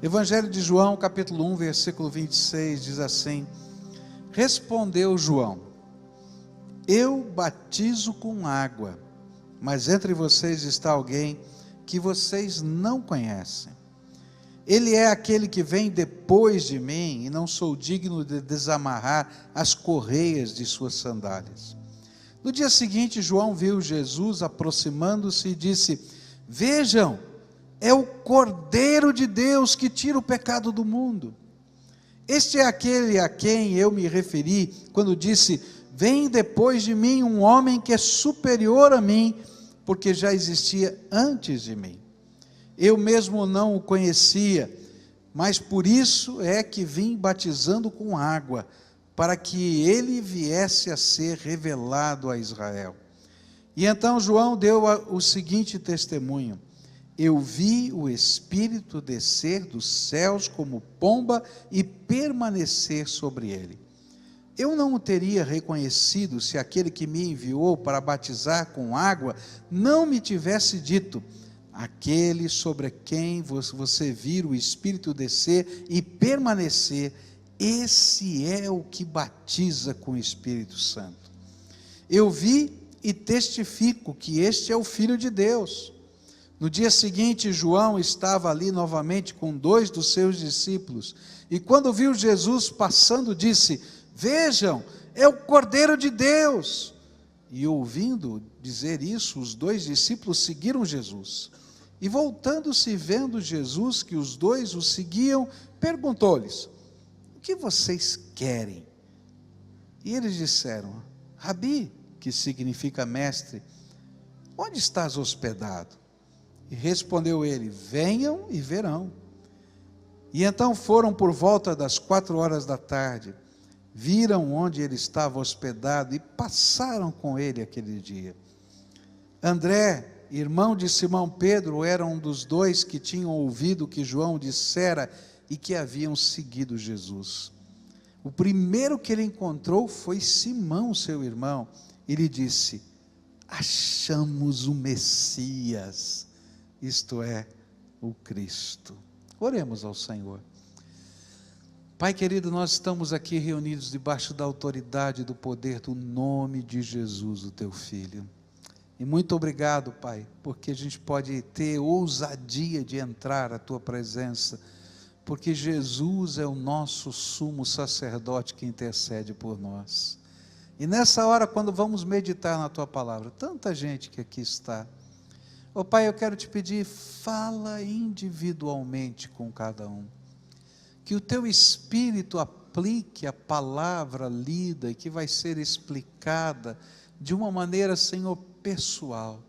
Evangelho de João, capítulo 1, versículo 26, diz assim: Respondeu João: Eu batizo com água, mas entre vocês está alguém que vocês não conhecem. Ele é aquele que vem depois de mim, e não sou digno de desamarrar as correias de suas sandálias. No dia seguinte, João viu Jesus aproximando-se e disse: Vejam, é o Cordeiro de Deus que tira o pecado do mundo. Este é aquele a quem eu me referi quando disse: Vem depois de mim um homem que é superior a mim, porque já existia antes de mim. Eu mesmo não o conhecia, mas por isso é que vim batizando com água, para que ele viesse a ser revelado a Israel. E então João deu o seguinte testemunho: Eu vi o Espírito descer dos céus como pomba e permanecer sobre ele. Eu não o teria reconhecido se aquele que me enviou para batizar com água não me tivesse dito: Aquele sobre quem você vir o Espírito descer e permanecer, esse é o que batiza com o Espírito Santo. Eu vi e testifico que este é o Filho de Deus. No dia seguinte, João estava ali novamente com 2 dos seus discípulos, e quando viu Jesus passando, disse: Vejam, é o Cordeiro de Deus. E ouvindo dizer isso, os 2 discípulos seguiram Jesus. E voltando-se, vendo Jesus que os 2 o seguiam, perguntou-lhes: O que vocês querem? E eles disseram: Rabi, que significa mestre, onde estás hospedado? E respondeu ele: Venham e verão. E então foram por volta das 4 da tarde, viram onde ele estava hospedado e passaram com ele aquele dia. André, irmão de Simão Pedro, era um dos 2 que tinham ouvido o que João dissera e que haviam seguido Jesus. O primeiro que ele encontrou foi Simão, seu irmão, e lhe disse: Achamos o Messias, isto é, o Cristo. Oremos ao Senhor. Pai querido, nós estamos aqui reunidos debaixo da autoridade e do poder do nome de Jesus, o teu Filho. E muito obrigado, Pai, porque a gente pode ter ousadia de entrar à tua presença, porque Jesus é o nosso sumo sacerdote que intercede por nós. E nessa hora, quando vamos meditar na tua palavra, tanta gente que aqui está, ó Pai, eu quero te pedir, fala individualmente com cada um, que o teu Espírito aplique a palavra lida e que vai ser explicada de uma maneira, Senhor, pessoal,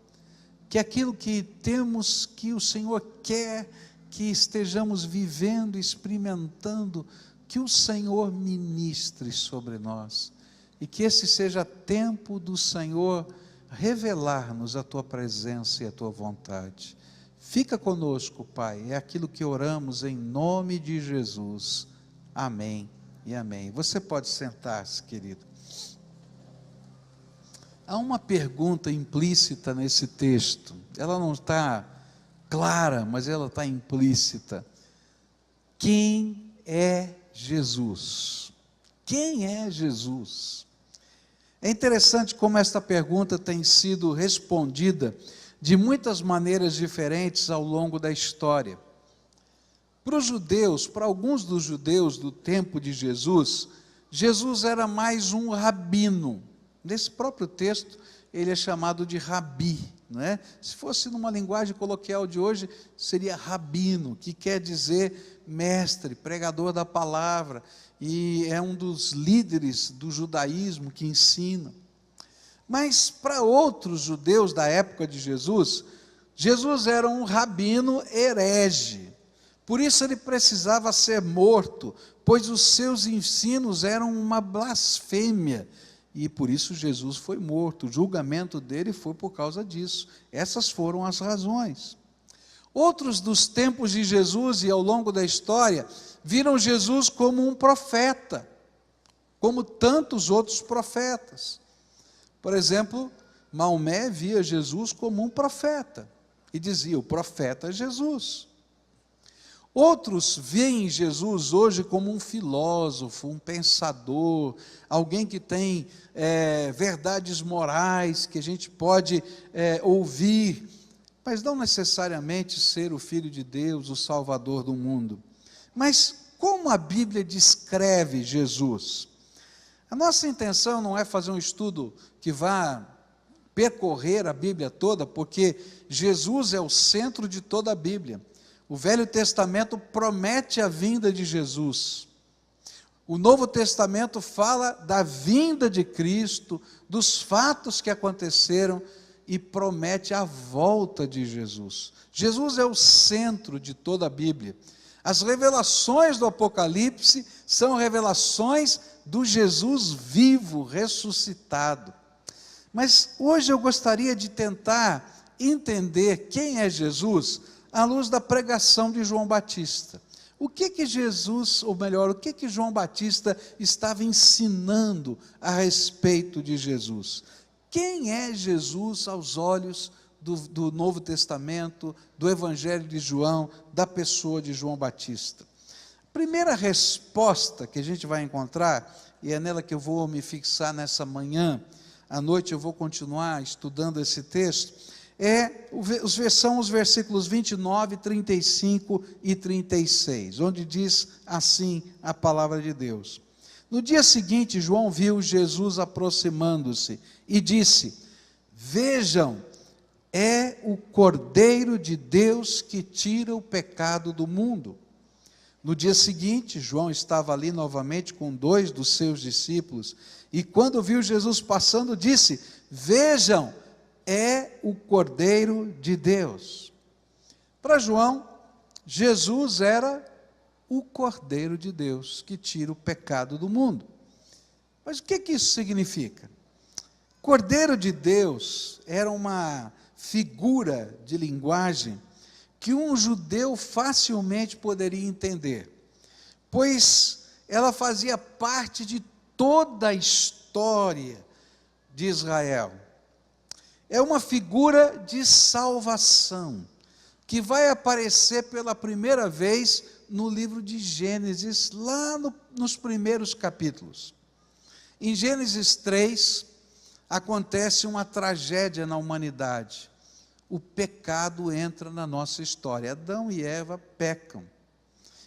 que aquilo que temos, que o Senhor quer que estejamos vivendo, experimentando, que o Senhor ministre sobre nós, e que esse seja tempo do Senhor revelar-nos a tua presença e a tua vontade. Fica conosco, Pai, é aquilo que oramos em nome de Jesus, amém e amém. Você pode sentar-se, querido. Há uma pergunta implícita nesse texto, ela não está clara, mas ela está implícita. Quem é Jesus? Quem é Jesus? É interessante como esta pergunta tem sido respondida de muitas maneiras diferentes ao longo da história. Para os judeus, para alguns dos judeus do tempo de Jesus, Jesus era mais um rabino. Nesse próprio texto, ele é chamado de rabi, não é? Se fosse numa linguagem coloquial de hoje, seria rabino, que quer dizer mestre, pregador da palavra, e é um dos líderes do judaísmo que ensina. Mas para outros judeus da época de Jesus, Jesus era um rabino herege, por isso ele precisava ser morto, pois os seus ensinos eram uma blasfêmia, e por isso Jesus foi morto, o julgamento dele foi por causa disso. Essas foram as razões. Outros dos tempos de Jesus e ao longo da história, viram Jesus como um profeta, como tantos outros profetas. Por exemplo, Maomé via Jesus como um profeta, e dizia: o profeta é Jesus. Outros veem Jesus hoje como um filósofo, um pensador, alguém que tem verdades morais que a gente pode ouvir, mas não necessariamente ser o Filho de Deus, o Salvador do mundo. Mas como a Bíblia descreve Jesus? A nossa intenção não é fazer um estudo que vá percorrer a Bíblia toda, porque Jesus é o centro de toda a Bíblia. O Velho Testamento promete a vinda de Jesus. O Novo Testamento fala da vinda de Cristo, dos fatos que aconteceram e promete a volta de Jesus. Jesus é o centro de toda a Bíblia. As revelações do Apocalipse são revelações do Jesus vivo, ressuscitado. Mas hoje eu gostaria de tentar entender quem é Jesus à luz da pregação de João Batista. O que Jesus, ou melhor, o que João Batista estava ensinando a respeito de Jesus? Quem é Jesus aos olhos do Novo Testamento, do Evangelho de João, da pessoa de João Batista? A primeira resposta que a gente vai encontrar, e é nela que eu vou me fixar nessa manhã, à noite eu vou continuar estudando esse texto, são os versículos 29, 35 e 36, onde diz assim a palavra de Deus. No dia seguinte, João viu Jesus aproximando-se e disse: vejam, é o Cordeiro de Deus que tira o pecado do mundo. No dia seguinte, João estava ali novamente com 2 dos seus discípulos, e quando viu Jesus passando, disse: vejam, é o Cordeiro de Deus. Para João, Jesus era o Cordeiro de Deus que tira o pecado do mundo. Mas o que isso significa? Cordeiro de Deus era uma figura de linguagem que um judeu facilmente poderia entender, pois ela fazia parte de toda a história de Israel. É uma figura de salvação, que vai aparecer pela primeira vez no livro de Gênesis, lá nos primeiros capítulos. Em Gênesis 3, acontece uma tragédia na humanidade. O pecado entra na nossa história. Adão e Eva pecam.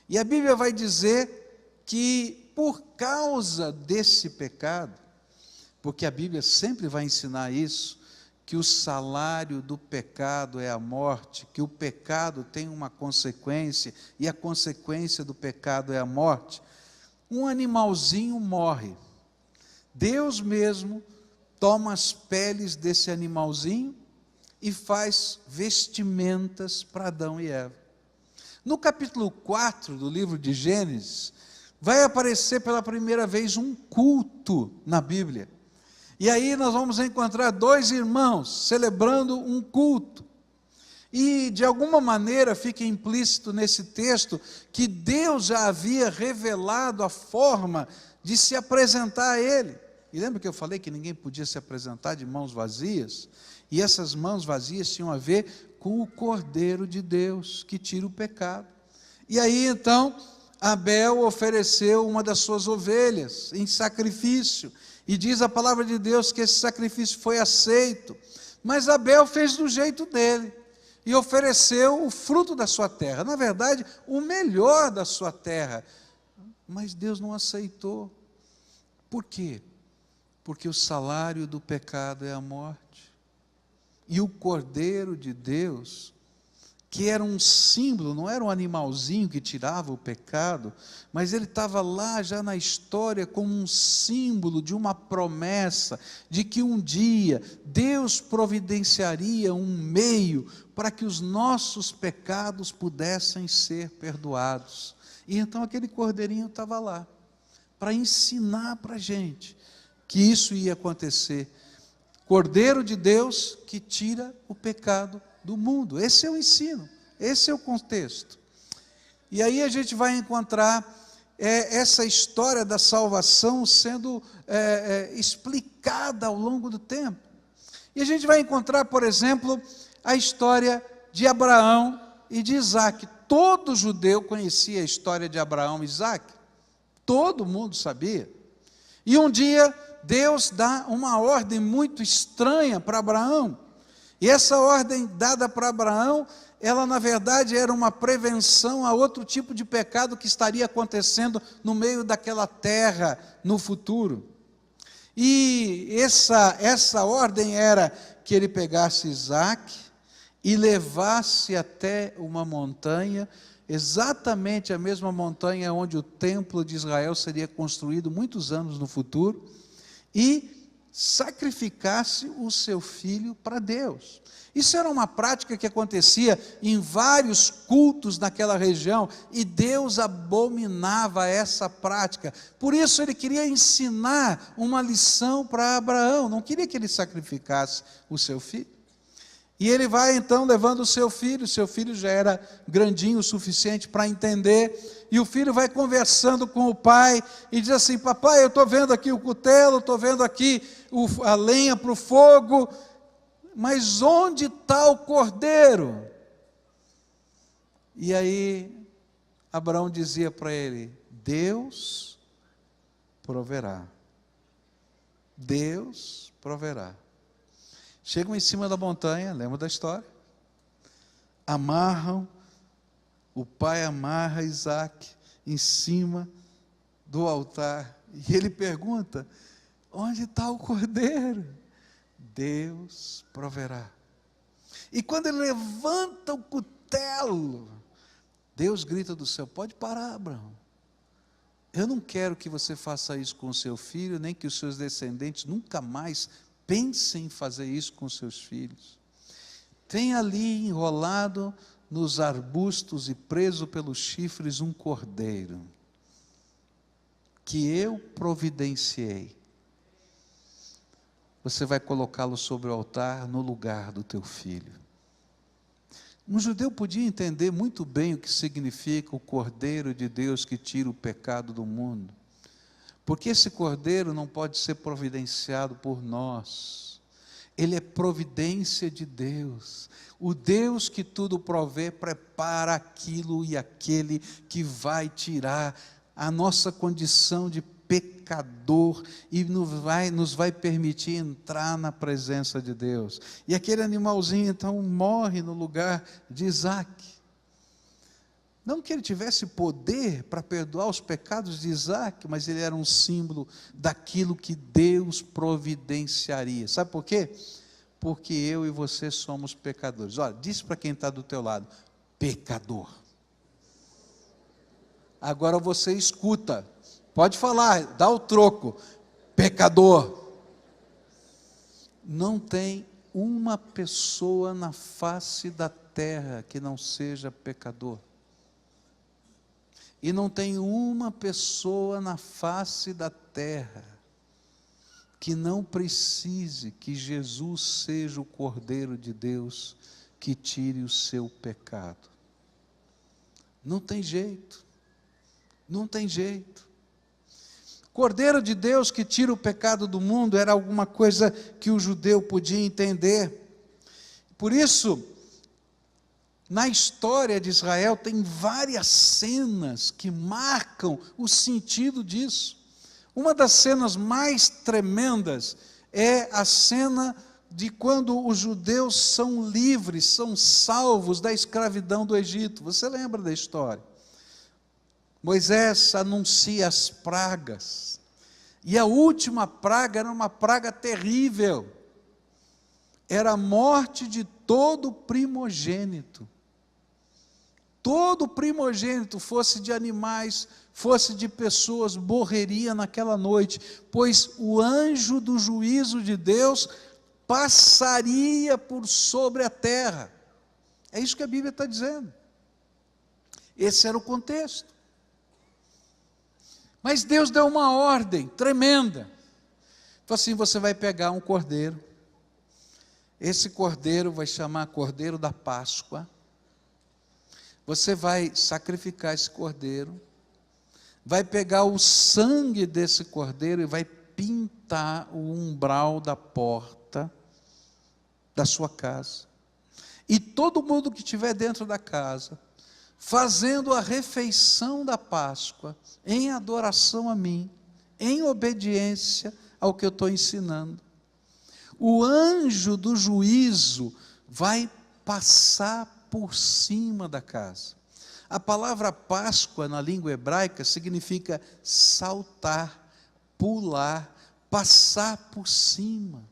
E a Bíblia vai dizer que por causa desse pecado, porque a Bíblia sempre vai ensinar isso, que o salário do pecado é a morte, que o pecado tem uma consequência, e a consequência do pecado é a morte. Um animalzinho morre. Deus mesmo toma as peles desse animalzinho e faz vestimentas para Adão e Eva. No capítulo 4 do livro de Gênesis, vai aparecer pela primeira vez um culto na Bíblia. E aí nós vamos encontrar 2 irmãos celebrando um culto. E de alguma maneira fica implícito nesse texto que Deus já havia revelado a forma de se apresentar a ele. E lembra que eu falei que ninguém podia se apresentar de mãos vazias? E essas mãos vazias tinham a ver com o Cordeiro de Deus, que tira o pecado. E aí então, Abel ofereceu uma das suas ovelhas em sacrifício, e diz a palavra de Deus que esse sacrifício foi aceito, mas Abel fez do jeito dele, e ofereceu o fruto da sua terra, na verdade, o melhor da sua terra, mas Deus não aceitou. Por quê? Porque o salário do pecado é a morte, e o Cordeiro de Deus, que era um símbolo, não era um animalzinho que tirava o pecado, mas ele estava lá já na história como um símbolo de uma promessa, de que um dia Deus providenciaria um meio para que os nossos pecados pudessem ser perdoados. E então aquele cordeirinho estava lá, para ensinar para a gente que isso ia acontecer. Cordeiro de Deus que tira o pecado do mundo. Esse é o ensino, esse é o contexto. E aí a gente vai encontrar essa história da salvação sendo explicada ao longo do tempo. E a gente vai encontrar, por exemplo, a história de Abraão e de Isaac. todo judeu conhecia a história de Abraão e Isaque. Todo mundo sabia. E um dia, Deus dá uma ordem muito estranha para Abraão. E essa ordem dada para Abraão, ela na verdade era uma prevenção a outro tipo de pecado que estaria acontecendo no meio daquela terra no futuro. E essa ordem era que ele pegasse Isaque e levasse até uma montanha, exatamente a mesma montanha onde o templo de Israel seria construído muitos anos no futuro, e sacrificasse o seu filho para Deus. Isso era uma prática que acontecia em vários cultos naquela região, e Deus abominava essa prática. Por isso ele queria ensinar uma lição para Abraão, não queria que ele sacrificasse o seu filho. E ele vai então levando o seu filho já era grandinho o suficiente para entender, e o filho vai conversando com o pai, e diz assim: papai, eu estou vendo aqui o cutelo, estou vendo aqui a lenha para o fogo, mas onde está o cordeiro? E aí Abraão dizia para ele: Deus proverá. Deus proverá. Chegam em cima da montanha, lembra da história? O pai amarra Isaque em cima do altar, e ele pergunta: onde está o cordeiro? Deus proverá. E quando ele levanta o cutelo, Deus grita do céu: pode parar, Abraão. Eu não quero que você faça isso com o seu filho, nem que os seus descendentes nunca mais pensem em fazer isso com seus filhos. Tem ali enrolado nos arbustos e preso pelos chifres um cordeiro, que eu providenciei. Você vai colocá-lo sobre o altar no lugar do teu filho. Um judeu podia entender muito bem o que significa o Cordeiro de Deus que tira o pecado do mundo. Porque esse cordeiro não pode ser providenciado por nós. Ele é providência de Deus. O Deus que tudo provê, prepara aquilo e aquele que vai tirar a nossa condição de pecador e nos vai permitir entrar na presença de Deus. E aquele animalzinho então morre no lugar de Isaque. Não que ele tivesse poder para perdoar os pecados de Isaque, mas ele era um símbolo daquilo que Deus providenciaria. Sabe por quê? Porque eu e você somos pecadores. Olha, diz para quem está do teu lado: pecador. Agora você escuta, pode falar, dá o troco: pecador. Não tem uma pessoa na face da terra que não seja pecador. E não tem uma pessoa na face da terra que não precise que Jesus seja o Cordeiro de Deus que tire o seu pecado. Não tem jeito. Não tem jeito. Cordeiro de Deus que tira o pecado do mundo era alguma coisa que o judeu podia entender. Por isso, na história de Israel tem várias cenas que marcam o sentido disso. Uma das cenas mais tremendas é a cena de quando os judeus são livres, são salvos da escravidão do Egito. Você lembra da história? Moisés anuncia as pragas, e a última praga era uma praga terrível, era a morte de todo primogênito. Todo primogênito, fosse de animais, fosse de pessoas, morreria naquela noite, pois o anjo do juízo de Deus passaria por sobre a terra. É isso que a Bíblia está dizendo. Esse era o contexto. Mas Deus deu uma ordem tremenda. Falou assim: você vai pegar um cordeiro, esse cordeiro vai chamar Cordeiro da Páscoa, você vai sacrificar esse cordeiro, vai pegar o sangue desse cordeiro e vai pintar o umbral da porta da sua casa. E todo mundo que estiver dentro da casa fazendo a refeição da Páscoa em adoração a mim, em obediência ao que eu estou ensinando. O anjo do juízo vai passar por cima da casa. A palavra Páscoa na língua hebraica significa saltar, pular, passar por cima.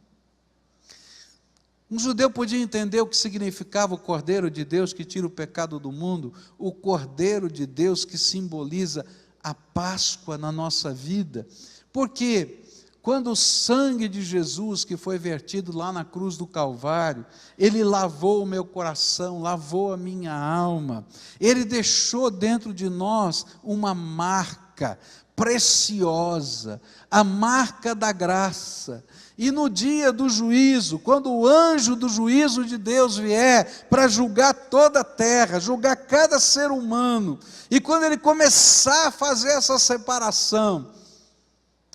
Um judeu podia entender o que significava o Cordeiro de Deus que tira o pecado do mundo, o Cordeiro de Deus que simboliza a Páscoa na nossa vida, porque quando o sangue de Jesus, que foi vertido lá na cruz do Calvário, ele lavou o meu coração, lavou a minha alma, ele deixou dentro de nós uma marca preciosa, a marca da graça. E no dia do juízo, quando o anjo do juízo de Deus vier para julgar toda a terra, julgar cada ser humano, e quando ele começar a fazer essa separação,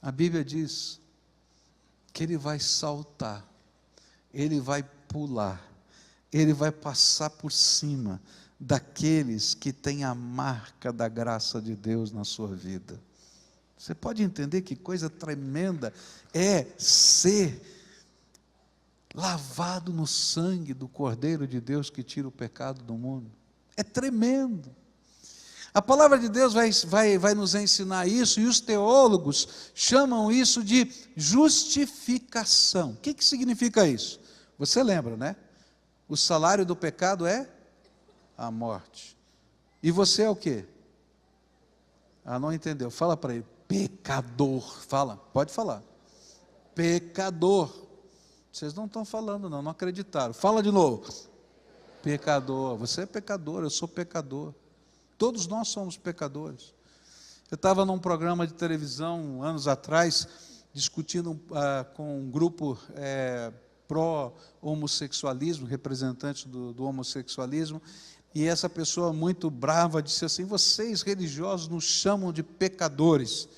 a Bíblia diz que ele vai saltar, ele vai pular, ele vai passar por cima daqueles que têm a marca da graça de Deus na sua vida. Você pode entender que coisa tremenda é ser lavado no sangue do Cordeiro de Deus que tira o pecado do mundo? É tremendo. A palavra de Deus vai nos ensinar isso, e os teólogos chamam isso de justificação. O que significa isso? Você lembra, né? O salário do pecado é a morte. E você é o quê? Ah, não entendeu. Fala para ele. Pecador. Fala, pode falar. Pecador. Vocês não estão falando não acreditaram. Fala de novo. Pecador. Você é pecador, eu sou pecador. Todos nós somos pecadores. Eu estava num programa de televisão, anos atrás, discutindo com um grupo pró-homossexualismo, representante do homossexualismo, e essa pessoa muito brava disse assim: vocês religiosos nos chamam de pecadores.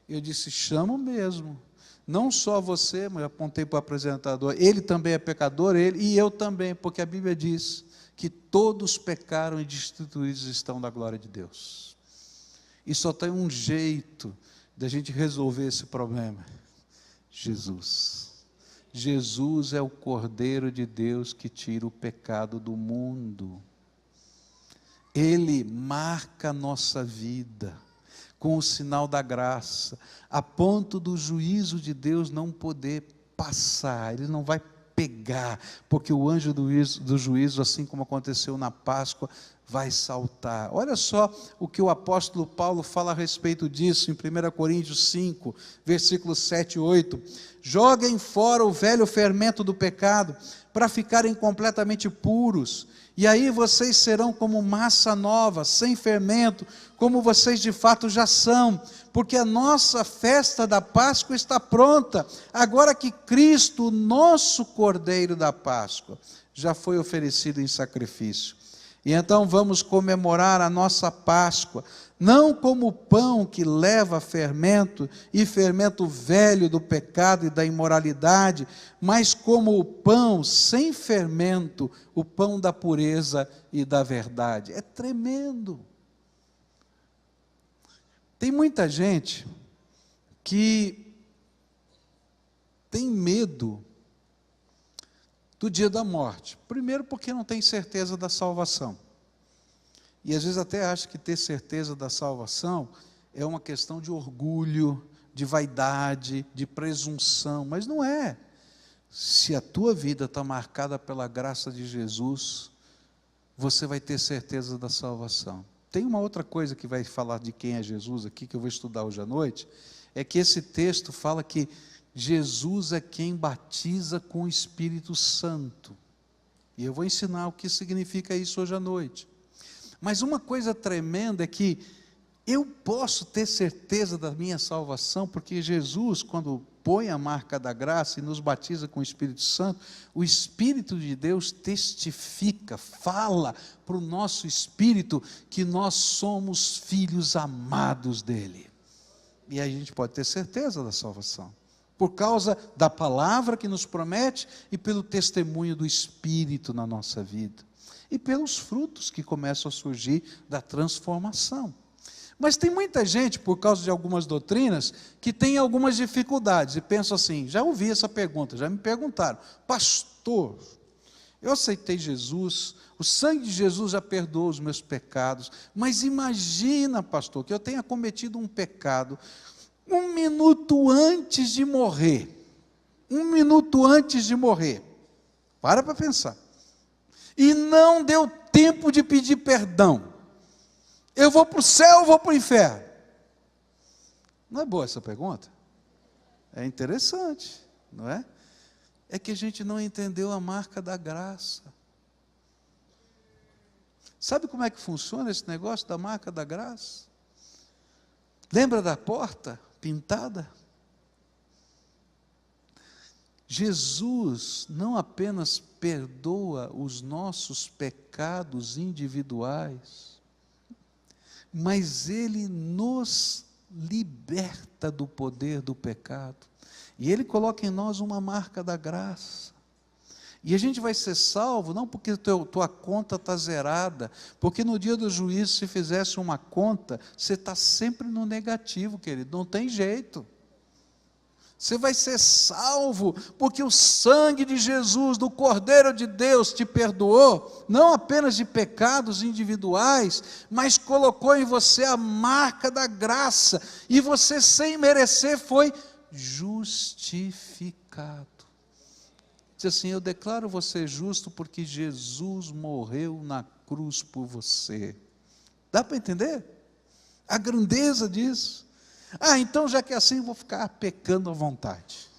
Eu disse: chamam mesmo. Não só você, mas eu apontei para o apresentador, ele também é pecador, ele e eu também, porque a Bíblia diz que todos pecaram e destituídos estão da glória de Deus. E só tem um jeito de a gente resolver esse problema: Jesus. Jesus é o Cordeiro de Deus que tira o pecado do mundo. Ele marca a nossa vida com o sinal da graça, a ponto do juízo de Deus não poder passar, ele não vai pegar, porque o anjo do juízo, assim como aconteceu na Páscoa, vai saltar. Olha só o que o apóstolo Paulo fala a respeito disso, em 1 Coríntios 5, versículos 7 e 8. Joguem fora o velho fermento do pecado, para ficarem completamente puros, e aí vocês serão como massa nova, sem fermento, como vocês de fato já são, porque a nossa festa da Páscoa está pronta, agora que Cristo, o nosso Cordeiro da Páscoa, já foi oferecido em sacrifício. E então vamos comemorar a nossa Páscoa, não como o pão que leva fermento, e fermento velho do pecado e da imoralidade, mas como o pão sem fermento, o pão da pureza e da verdade. É tremendo. Tem muita gente que tem medo do dia da morte. Primeiro porque não tem certeza da salvação. E às vezes até acha que ter certeza da salvação é uma questão de orgulho, de vaidade, de presunção, mas não é. Se a tua vida está marcada pela graça de Jesus, você vai ter certeza da salvação. Tem uma outra coisa que vai falar de quem é Jesus aqui, que eu vou estudar hoje à noite, é que esse texto fala que Jesus é quem batiza com o Espírito Santo. E eu vou ensinar o que significa isso hoje à noite. Mas uma coisa tremenda é que eu posso ter certeza da minha salvação, porque Jesus, quando põe a marca da graça e nos batiza com o Espírito Santo, o Espírito de Deus testifica, fala para o nosso espírito que nós somos filhos amados dele. E aí a gente pode ter certeza da salvação. por causa da palavra que nos promete e pelo testemunho do Espírito na nossa vida. E pelos frutos que começam a surgir da transformação. Mas tem muita gente, por causa de algumas doutrinas, que tem algumas dificuldades e pensa assim, já ouvi essa pergunta, já me perguntaram, pastor, eu aceitei Jesus, o sangue de Jesus já perdoou os meus pecados, mas imagina, pastor, que eu tenha cometido um pecado 1 minuto antes de morrer. 1 minuto antes de morrer. Para pensar. E não deu tempo de pedir perdão. Eu vou para o céu ou vou para o inferno? Não é boa essa pergunta? É interessante, não é? É que a gente não entendeu a marca da graça. Sabe como é que funciona esse negócio da marca da graça? Lembra da porta pintada? Jesus não apenas perdoa os nossos pecados individuais, mas Ele nos liberta do poder do pecado. E Ele coloca em nós uma marca da graça. E a gente vai ser salvo, não porque tua conta está zerada, porque no dia do juízo, se fizesse uma conta, você está sempre no negativo, querido, não tem jeito. Você vai ser salvo, porque o sangue de Jesus, do Cordeiro de Deus, te perdoou, não apenas de pecados individuais, mas colocou em você a marca da graça, e você, sem merecer, foi justificado. Diz assim, eu declaro você justo, porque Jesus morreu na cruz por você. Dá para entender? A grandeza disso. Então já que é assim, eu vou ficar pecando à vontade.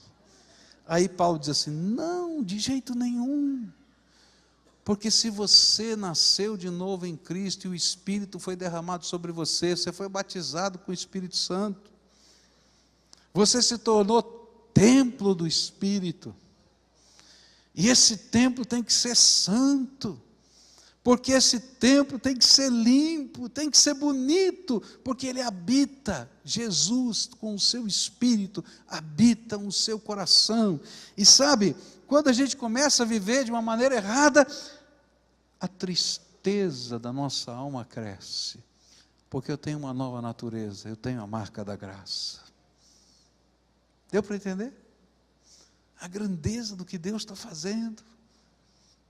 Aí Paulo diz assim, não, de jeito nenhum. Porque se você nasceu de novo em Cristo, e o Espírito foi derramado sobre você, você foi batizado com o Espírito Santo, você se tornou templo do Espírito, e esse templo tem que ser santo, porque esse templo tem que ser limpo, tem que ser bonito, porque ele habita, Jesus com o seu Espírito, habita no seu coração. E sabe, quando a gente começa a viver de uma maneira errada, a tristeza da nossa alma cresce, porque eu tenho uma nova natureza, eu tenho a marca da graça. Deu para entender? A grandeza do que Deus está fazendo,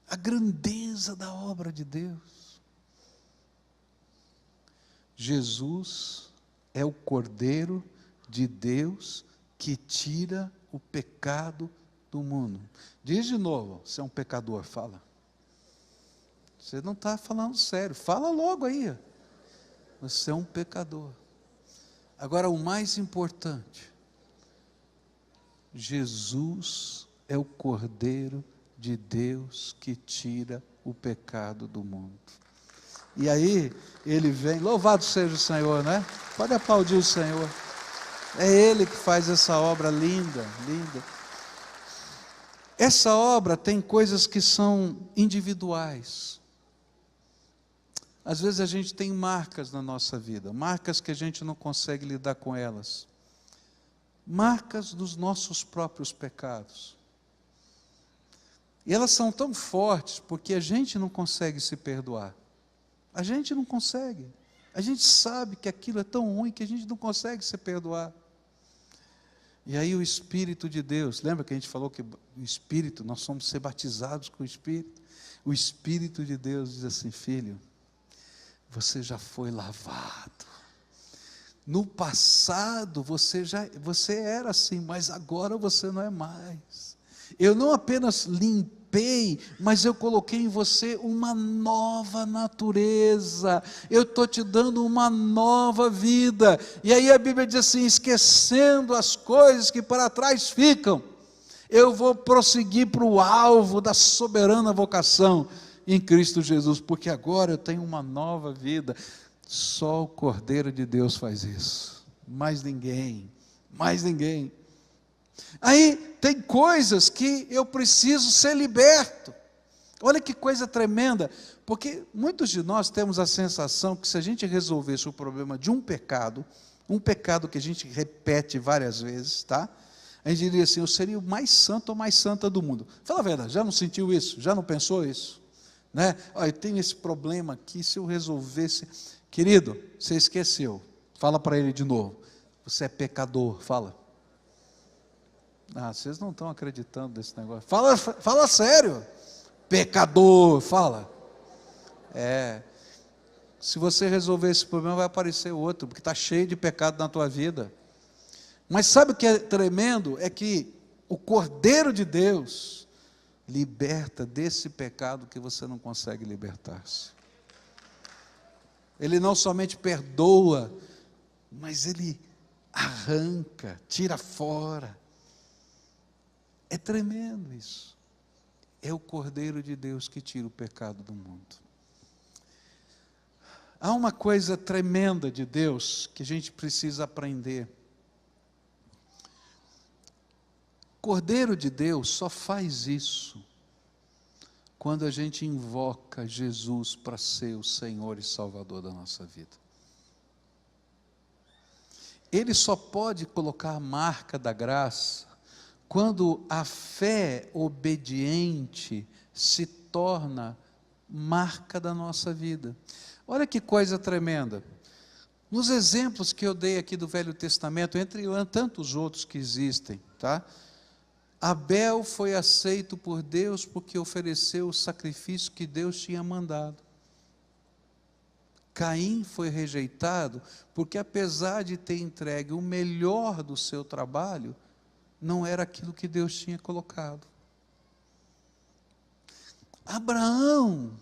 a grandeza da obra de Deus. Jesus é o Cordeiro de Deus que tira o pecado do mundo. Diz de novo, você é um pecador, fala. Você não está falando sério, fala logo aí. Você é um pecador. Agora o mais importante, Jesus é o Cordeiro de Deus que tira o pecado do mundo. E aí, ele vem, louvado seja o Senhor, né? Pode aplaudir o Senhor. É Ele que faz essa obra linda, linda. Essa obra tem coisas que são individuais. Às vezes a gente tem marcas na nossa vida, marcas que a gente não consegue lidar com elas. Marcas dos nossos próprios pecados. E elas são tão fortes porque a gente não consegue se perdoar. A gente não consegue. A gente sabe que aquilo é tão ruim que a gente não consegue se perdoar. E aí o Espírito de Deus, lembra que a gente falou que o Espírito, nós somos ser batizados com o Espírito? O Espírito de Deus diz assim, filho, você já foi lavado. No passado você era assim, mas agora você não é mais. Eu não apenas limpei, mas eu coloquei em você uma nova natureza. Eu estou te dando uma nova vida. E aí a Bíblia diz assim, esquecendo as coisas que para trás ficam, eu vou prosseguir para o alvo da soberana vocação em Cristo Jesus, porque agora eu tenho uma nova vida. Só o Cordeiro de Deus faz isso, mais ninguém, mais ninguém. Aí tem coisas que eu preciso ser liberto. Olha que coisa tremenda, porque muitos de nós temos a sensação que se a gente resolvesse o problema de um pecado que a gente repete várias vezes, tá? a gente diria assim: eu seria o mais santo ou mais santa do mundo. Fala a verdade, já não sentiu isso? Já não pensou isso? Né? Olha, eu tenho esse problema aqui, se eu resolvesse... Querido, você esqueceu. Fala para ele de novo. Você é pecador, fala. Ah, vocês não estão acreditando nesse negócio. Fala sério. Pecador, fala. Se você resolver esse problema, vai aparecer outro, porque está cheio de pecado na tua vida. Mas sabe o que é tremendo? É que o Cordeiro de Deus liberta desse pecado que você não consegue libertar-se. Ele não somente perdoa, mas Ele arranca, tira fora. É tremendo isso. É o Cordeiro de Deus que tira o pecado do mundo. Há uma coisa tremenda de Deus que a gente precisa aprender. O Cordeiro de Deus só faz isso quando a gente invoca Jesus para ser o Senhor e Salvador da nossa vida. Ele só pode colocar a marca da graça quando a fé obediente se torna marca da nossa vida. Olha que coisa tremenda. Nos exemplos que eu dei aqui do Velho Testamento, entre tantos outros que existem, tá? Abel foi aceito por Deus porque ofereceu o sacrifício que Deus tinha mandado. Caim foi rejeitado porque, apesar de ter entregue o melhor do seu trabalho, não era aquilo que Deus tinha colocado. Abraão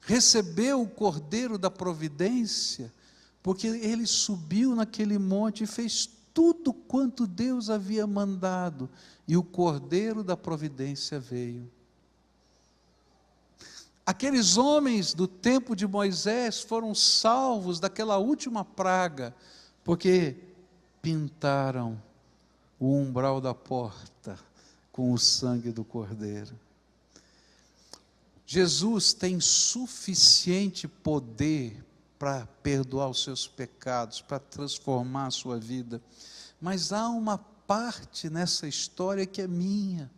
recebeu o Cordeiro da providência porque ele subiu naquele monte e fez tudo quanto Deus havia mandado, e o Cordeiro da providência veio. Aqueles homens do tempo de Moisés foram salvos daquela última praga, porque pintaram o umbral da porta com o sangue do Cordeiro. Jesus tem suficiente poder para perdoar os seus pecados, para transformar a sua vida, mas há uma parte nessa história que é minha,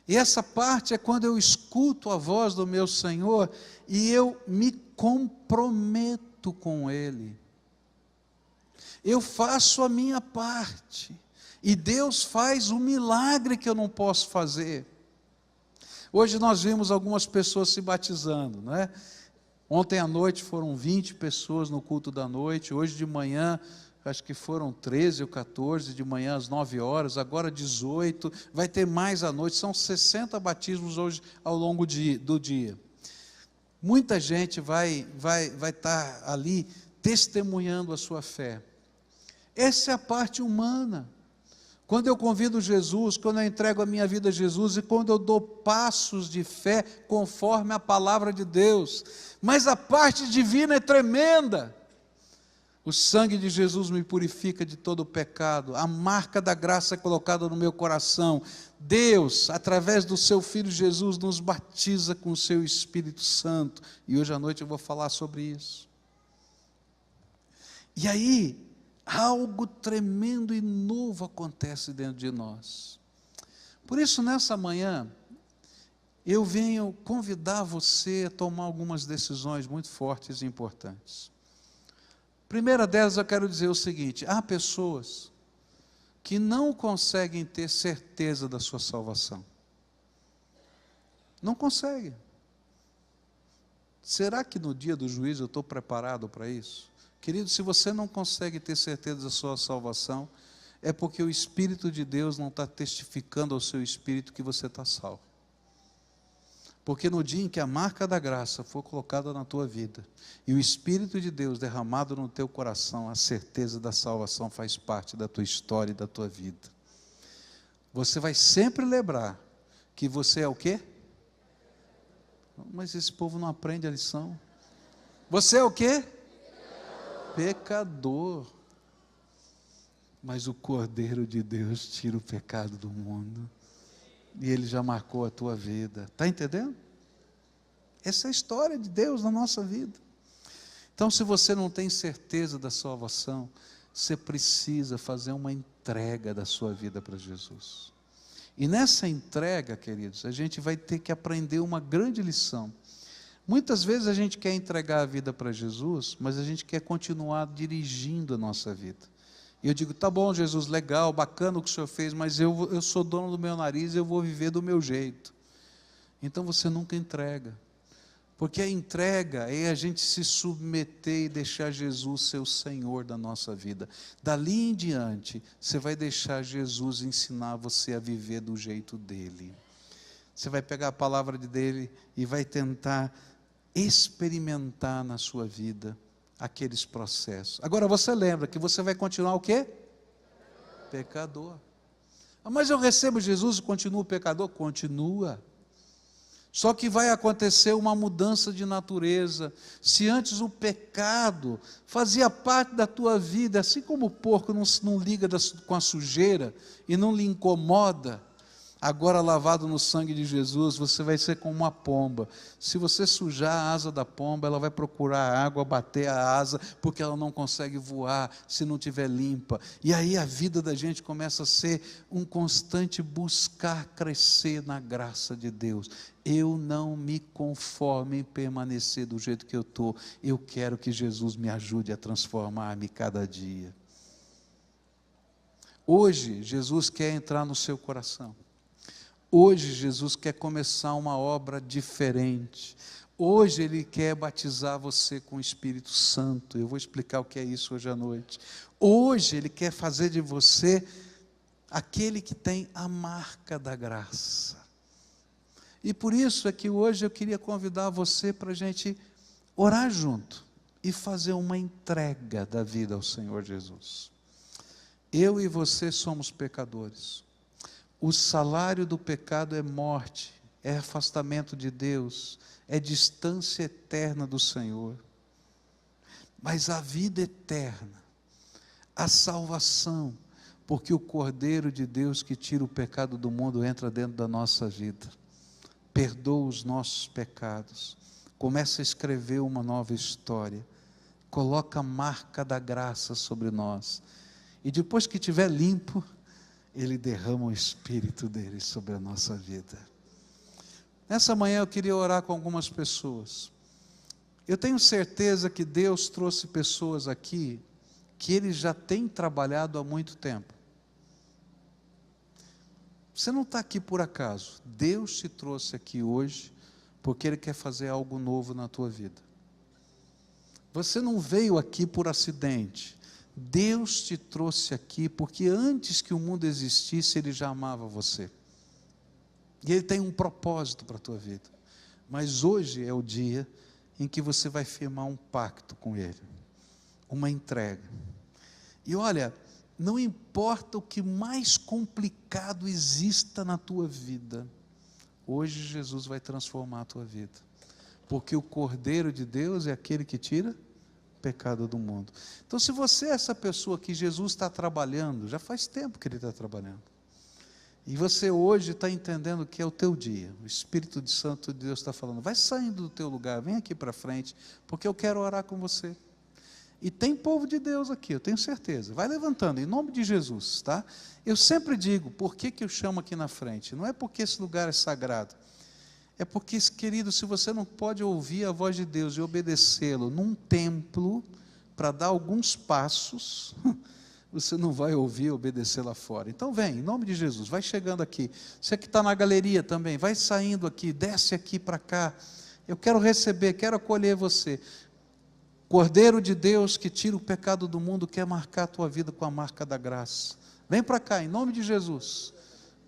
e essa parte é quando eu escuto a voz do meu Senhor, e eu me comprometo com Ele, eu faço a minha parte, e Deus faz o milagre que eu não posso fazer. Hoje nós vimos algumas pessoas se batizando, não é? Ontem à noite foram 20 pessoas no culto da noite, hoje de manhã, acho que foram 13 ou 14, de manhã às 9 horas, agora 18, vai ter mais à noite, são 60 batismos hoje ao longo do dia. Muita gente vai estar ali testemunhando a sua fé. Essa é a parte humana. Quando eu convido Jesus, quando eu entrego a minha vida a Jesus, e quando eu dou passos de fé conforme a palavra de Deus, mas a parte divina é tremenda. O sangue de Jesus me purifica de todo o pecado, a marca da graça é colocada no meu coração. Deus, através do seu Filho Jesus, nos batiza com o seu Espírito Santo, e hoje à noite eu vou falar sobre isso. E aí, algo tremendo e novo acontece dentro de nós. Por isso, nessa manhã, eu venho convidar você a tomar algumas decisões muito fortes e importantes. Primeira delas, eu quero dizer o seguinte: há pessoas que não conseguem ter certeza da sua salvação. Não conseguem. Será que no dia do juízo eu estou preparado para isso? Querido, se você não consegue ter certeza da sua salvação, é porque o Espírito de Deus não está testificando ao seu espírito que você está salvo. Porque no dia em que a marca da graça for colocada na tua vida, e o Espírito de Deus derramado no teu coração, a certeza da salvação faz parte da tua história e da tua vida. Você vai sempre lembrar que você é o quê? Mas esse povo não aprende a lição. Você é o quê? Pecador. Mas o Cordeiro de Deus tira o pecado do mundo. E Ele já marcou a tua vida. Está entendendo? Essa é a história de Deus na nossa vida. Então, se você não tem certeza da salvação, você precisa fazer uma entrega da sua vida para Jesus. E nessa entrega, queridos, a gente vai ter que aprender uma grande lição. Muitas vezes a gente quer entregar a vida para Jesus, mas a gente quer continuar dirigindo a nossa vida. E eu digo, tá bom, Jesus, legal, bacana o que o Senhor fez, mas eu sou dono do meu nariz e eu vou viver do meu jeito. Então você nunca entrega. Porque a entrega é a gente se submeter e deixar Jesus ser o Senhor da nossa vida. Dali em diante, você vai deixar Jesus ensinar você a viver do jeito dele. Você vai pegar a palavra dele e vai tentar experimentar na sua vida aqueles processos. Agora você lembra que você vai continuar o quê? Pecador. Mas eu recebo Jesus e continuo pecador? Continua. Só que vai acontecer uma mudança de natureza. Se antes o pecado fazia parte da tua vida, assim como o porco não liga com a sujeira e não lhe incomoda, agora lavado no sangue de Jesus, você vai ser como uma pomba. Se você sujar a asa da pomba, ela vai procurar água, bater a asa, porque ela não consegue voar se não estiver limpa. E aí a vida da gente começa a ser um constante buscar crescer na graça de Deus. Eu não me conformo em permanecer do jeito que eu estou. Eu quero que Jesus me ajude a transformar-me cada dia. Hoje, Jesus quer entrar no seu coração. Hoje Jesus quer começar uma obra diferente. Hoje Ele quer batizar você com o Espírito Santo. Eu vou explicar o que é isso hoje à noite. Hoje Ele quer fazer de você aquele que tem a marca da graça. E por isso é que hoje eu queria convidar você para a gente orar junto e fazer uma entrega da vida ao Senhor Jesus. Eu e você somos pecadores. O salário do pecado é morte, é afastamento de Deus, é distância eterna do Senhor. Mas a vida eterna, a salvação, porque o Cordeiro de Deus que tira o pecado do mundo entra dentro da nossa vida, perdoa os nossos pecados, começa a escrever uma nova história, coloca a marca da graça sobre nós, e depois que estiver limpo, Ele derrama o Espírito dele sobre a nossa vida. Nessa manhã eu queria orar com algumas pessoas. Eu tenho certeza que Deus trouxe pessoas aqui, que Ele já tem trabalhado há muito tempo. Você não está aqui por acaso. Deus te trouxe aqui hoje, porque Ele quer fazer algo novo na tua vida. Você não veio aqui por acidente. Deus te trouxe aqui porque antes que o mundo existisse, Ele já amava você. E Ele tem um propósito para a tua vida. Mas hoje é o dia em que você vai firmar um pacto com Ele. Uma entrega. E olha, não importa o que mais complicado exista na tua vida, hoje Jesus vai transformar a tua vida. Porque o Cordeiro de Deus é aquele que tira pecado do mundo. Então, se você é essa pessoa que Jesus está trabalhando, já faz tempo que Ele está trabalhando, e você hoje está entendendo que é o teu dia, o Espírito Santo de Deus está falando, vai saindo do teu lugar, vem aqui para frente, porque eu quero orar com você. E tem povo de Deus aqui, eu tenho certeza, vai levantando, em nome de Jesus, tá? Eu sempre digo, por que eu chamo aqui na frente? Não é porque esse lugar é sagrado, é porque, querido, se você não pode ouvir a voz de Deus e obedecê-lo num templo, para dar alguns passos, você não vai ouvir e obedecer lá fora. Então vem, em nome de Jesus, vai chegando aqui. Você que está na galeria também, vai saindo aqui, desce aqui para cá. Eu quero receber, quero acolher você. Cordeiro de Deus que tira o pecado do mundo, quer marcar a tua vida com a marca da graça. Vem para cá, em nome de Jesus.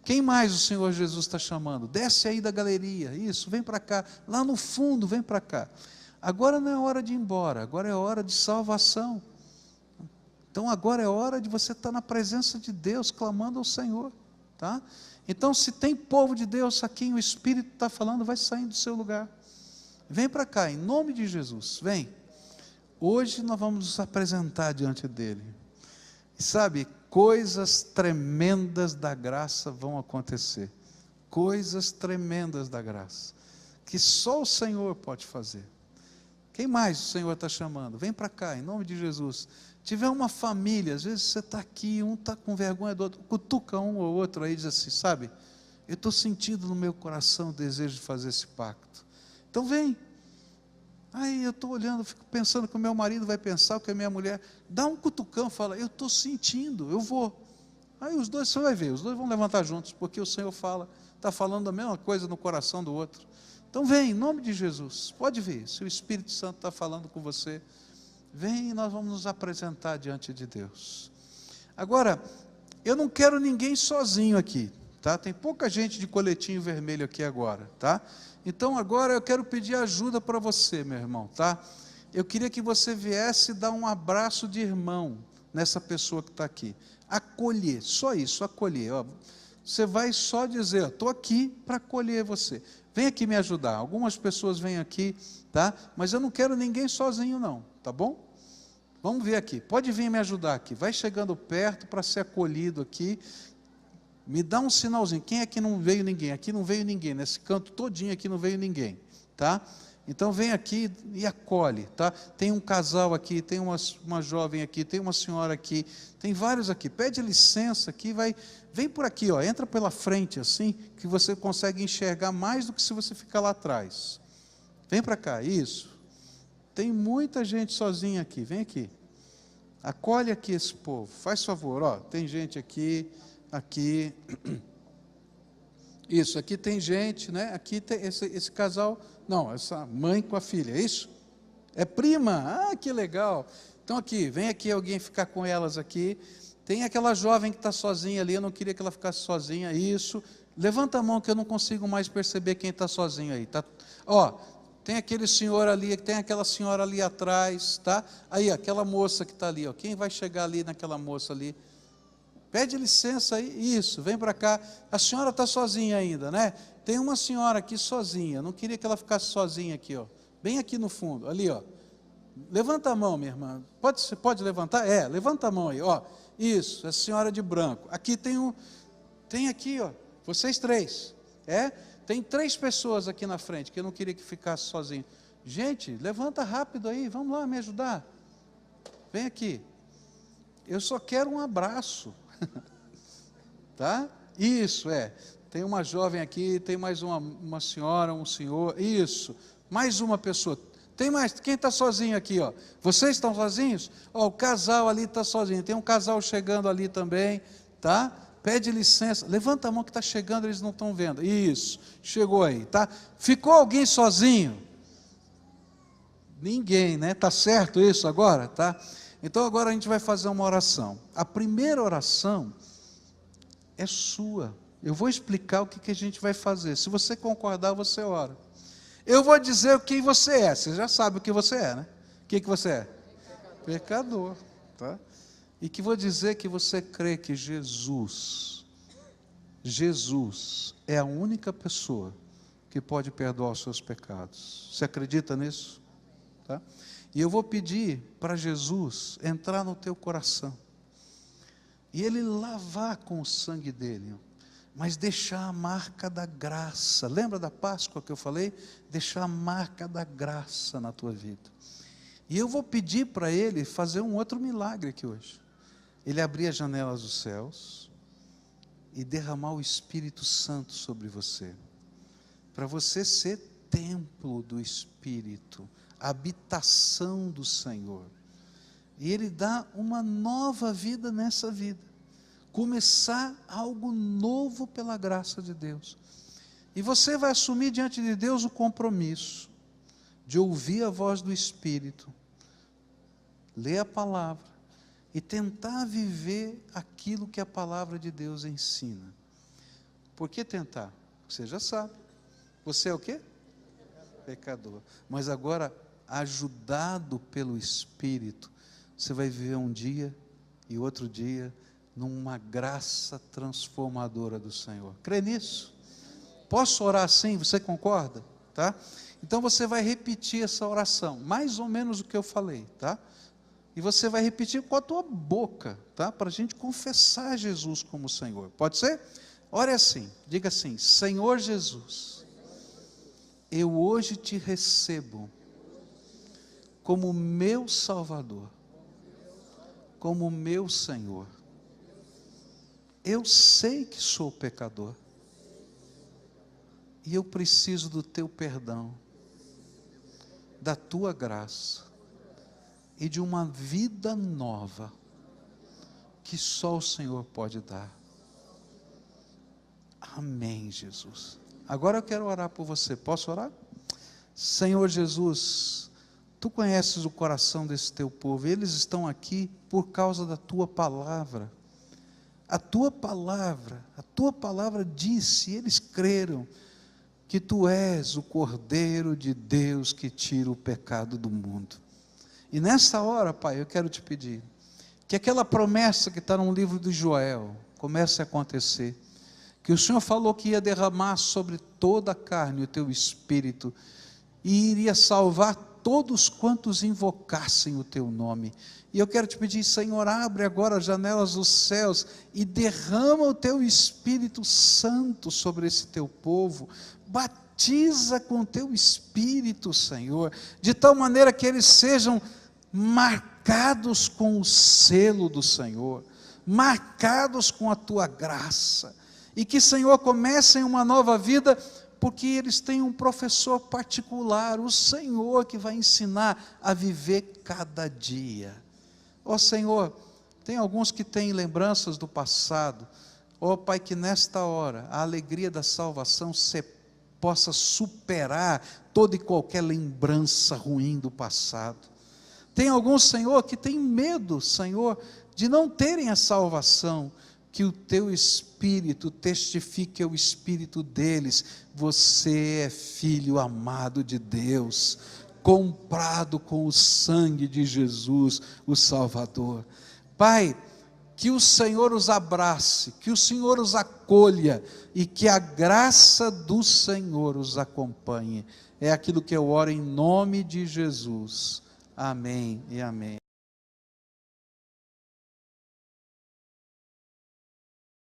Quem mais o Senhor Jesus está chamando? Desce aí da galeria, isso, vem para cá, lá no fundo, vem para cá. Agora não é hora de ir embora, agora é hora de salvação. Então agora é hora de você estar na presença de Deus, clamando ao Senhor, tá? Então se tem povo de Deus aqui, o Espírito está falando, vai saindo do seu lugar. Vem para cá, em nome de Jesus, vem. Hoje nós vamos nos apresentar diante dEle. E sabe, coisas tremendas da graça vão acontecer. Coisas tremendas da graça. Que só o Senhor pode fazer. Quem mais o Senhor está chamando? Vem para cá, em nome de Jesus. Tiver uma família, às vezes você está aqui, um está com vergonha do outro, cutuca um ou outro aí e diz assim, sabe, eu estou sentindo no meu coração o desejo de fazer esse pacto. Então vem. Aí eu estou olhando, fico pensando que o meu marido vai pensar, que a minha mulher, dá um cutucão, fala, eu estou sentindo, eu vou. Aí os dois, você vai ver, os dois vão levantar juntos, porque o Senhor está falando a mesma coisa no coração do outro. Então vem, em nome de Jesus, pode vir, se o Espírito Santo está falando com você, vem e nós vamos nos apresentar diante de Deus. Agora, eu não quero ninguém sozinho aqui, tá? Tem pouca gente de coletinho vermelho aqui agora, tá? Então agora eu quero pedir ajuda para você, meu irmão, tá? Eu queria que você viesse dar um abraço de irmão nessa pessoa que está aqui. Acolher, só isso, acolher. Ó. Você vai só dizer, estou aqui para acolher você. Vem aqui me ajudar. Algumas pessoas vêm aqui, tá? Mas eu não quero ninguém sozinho não, tá bom? Vamos ver aqui, pode vir me ajudar aqui. Vai chegando perto para ser acolhido aqui. Me dá um sinalzinho. Quem é que não veio ninguém? Aqui não veio ninguém. Nesse canto todinho aqui não veio ninguém, tá? Então vem aqui e acolhe, tá? Tem um casal aqui, tem uma jovem aqui, tem uma senhora aqui, tem vários aqui. Pede licença aqui, vem por aqui, ó, entra pela frente assim, que você consegue enxergar mais do que se você ficar lá atrás. Vem para cá, isso. Tem muita gente sozinha aqui, vem aqui. Acolhe aqui esse povo, faz favor, ó, tem gente aqui. Isso, aqui tem gente, né? Aqui tem esse casal, não, essa mãe com a filha, é isso? É prima, que legal. Então aqui, vem aqui alguém ficar com elas aqui. Tem aquela jovem que está sozinha ali, eu não queria que ela ficasse sozinha, isso. Levanta a mão que eu não consigo mais perceber quem está sozinho aí, tá? Ó, tem aquele senhor ali, tem aquela senhora ali atrás, tá? Aí, aquela moça que está ali, ó, quem vai chegar ali naquela moça ali? Pede licença aí, isso, vem para cá. A senhora está sozinha ainda, né? Tem uma senhora aqui sozinha, não queria que ela ficasse sozinha aqui, ó. Bem aqui no fundo, ali, ó. Levanta a mão, minha irmã. Você pode levantar? Levanta a mão aí, ó. Isso, a senhora de branco. Aqui tem aqui, ó, vocês três. Tem 3 pessoas aqui na frente, que eu não queria que ficasse sozinho. Gente, levanta rápido aí, vamos lá me ajudar. Vem aqui. Eu só quero um abraço. Tá? Isso, tem uma jovem aqui, tem mais uma senhora, um senhor, isso, mais uma pessoa, tem mais, quem está sozinho aqui, ó? Vocês estão sozinhos? Ó, o casal ali está sozinho, tem um casal chegando ali também, tá? Pede licença, levanta a mão que está chegando, eles não estão vendo, isso, chegou aí, tá? Ficou alguém sozinho? Ninguém, né? Tá certo isso agora, tá? Então agora a gente vai fazer uma oração. A primeira oração é sua. Eu vou explicar o que a gente vai fazer. Se você concordar, você ora. Eu vou dizer o que você é. Você já sabe o que você é, né? O que você é? Pecador. Tá? E que vou dizer que você crê que Jesus é a única pessoa que pode perdoar os seus pecados. Você acredita nisso? Tá? E eu vou pedir para Jesus entrar no teu coração. E Ele lavar com o sangue dEle, mas deixar a marca da graça. Lembra da Páscoa que eu falei? Deixar a marca da graça na tua vida. E eu vou pedir para Ele fazer um outro milagre aqui hoje. Ele abrir as janelas dos céus e derramar o Espírito Santo sobre você. Para você ser templo do Espírito, habitação do Senhor. E Ele dá uma nova vida nessa vida. Começar algo novo pela graça de Deus. E você vai assumir diante de Deus o compromisso de ouvir a voz do Espírito, ler a palavra e tentar viver aquilo que a palavra de Deus ensina. Por que tentar? Você já sabe. Você é o quê? Pecador. Mas agora, ajudado pelo Espírito, você vai viver um dia e outro dia numa graça transformadora do Senhor. Crê nisso? Posso orar assim? Você concorda? Tá? Então você vai repetir essa oração, mais ou menos o que eu falei, tá? E você vai repetir com a tua boca, tá? Para a gente confessar Jesus como Senhor. Pode ser? Ore assim, diga assim: Senhor Jesus, eu hoje te recebo como meu Salvador. como meu Senhor. Eu sei que sou pecador. E eu preciso do teu perdão, da tua graça e de uma vida nova que só o Senhor pode dar. Amém, Jesus. Agora eu quero orar por você. Posso orar? Senhor Jesus, tu conheces o coração desse teu povo. Eles estão aqui por causa da tua palavra. A tua palavra disse, eles creram que tu és o Cordeiro de Deus que tira o pecado do mundo. E nessa hora, Pai, eu quero te pedir que aquela promessa que está no livro de Joel comece a acontecer, que o Senhor falou que ia derramar sobre toda a carne o teu Espírito, e iria salvar todos quantos invocassem o teu nome. E eu quero te pedir, Senhor, abre agora as janelas dos céus, e derrama o teu Espírito Santo sobre esse teu povo, batiza com o teu Espírito, Senhor, de tal maneira que eles sejam marcados com o selo do Senhor, marcados com a tua graça, e que, Senhor, comecem uma nova vida, porque eles têm um professor particular, o Senhor, que vai ensinar a viver cada dia. Ó Senhor, tem alguns que têm lembranças do passado, ó Pai, que nesta hora a alegria da salvação possa superar toda e qualquer lembrança ruim do passado. Tem alguns, Senhor, que têm medo, Senhor, de não terem a salvação, que o teu Espírito testifique ao Espírito deles, você é filho amado de Deus, comprado com o sangue de Jesus, o Salvador. Pai, que o Senhor os abrace, que o Senhor os acolha, e que a graça do Senhor os acompanhe. É aquilo que eu oro em nome de Jesus. Amém e amém.